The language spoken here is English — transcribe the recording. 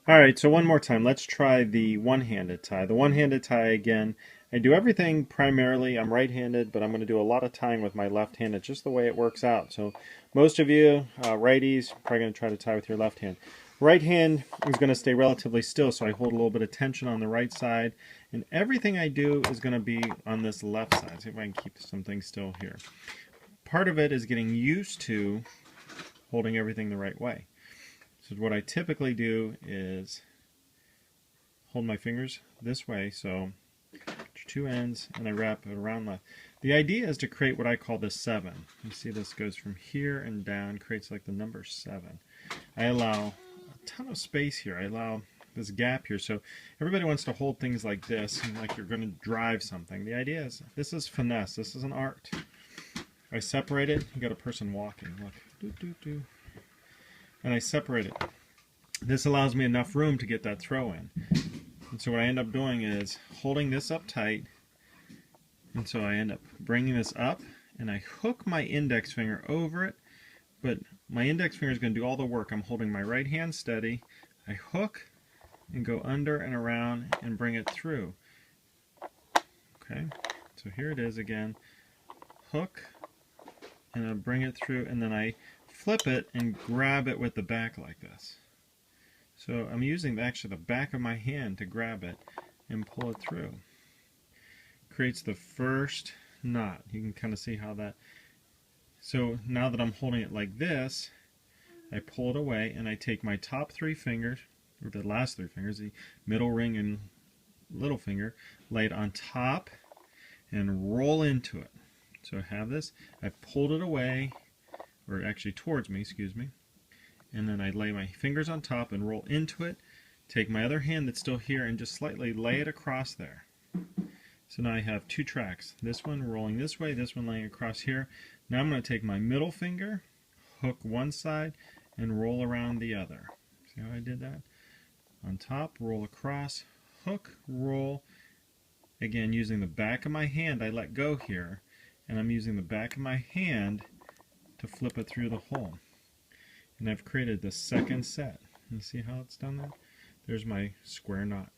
All right, so one more time. Let's try the one-handed tie. The one-handed tie again. I do everything primarily. I'm right-handed, but I'm going to do a lot of tying with my left hand. It's just the way it works out. So most of you righties are probably going to try to tie with your left hand. Right hand is going to stay relatively still, so I hold a little bit of tension on the right side. And everything I do is going to be on this left side. See if I can keep something still here. Part of it is getting used to holding everything the right way. So what I typically do is hold my fingers this way, so two ends, and I wrap it around left. The idea is to create what I call the 7. You see this goes from here and down, creates like the number 7. I allow a ton of space here. I allow this gap here, so everybody wants to hold things like this, and like you're going to drive something. The idea is, this is finesse, this is an art. I separate it, you got a person walking, look, and I separate it. This allows me enough room to get that throw in. And so what I end up doing is holding this up tight, and so I end up bringing this up, and I hook my index finger over it, but my index finger is going to do all the work. I'm holding my right hand steady, I hook and go under and around and bring it through. Okay, so here it is again, hook, and I bring it through, and then I flip it and grab it with the back like this. So I'm using actually the back of my hand to grab it and pull it through. Creates the first knot. You can kind of see how that. So now that I'm holding it like this, I pull it away and I take my top 3 fingers, or the last 3 fingers, the middle ring and little finger, lay it on top and roll into it. So I have this, I've pulled it away, or actually towards me, excuse me, and then I lay my fingers on top and roll into it, take my other hand that's still here and just slightly lay it across there. So now I have 2 tracks, this one rolling this way, this one laying across here. Now I'm going to take my middle finger, hook one side, and roll around the other. See how I did that? On top, roll across, hook, roll. Again, using the back of my hand, I let go here, and I'm using the back of my hand to flip it through the hole. And I've created the second set. You see how it's done that? There's my square knot.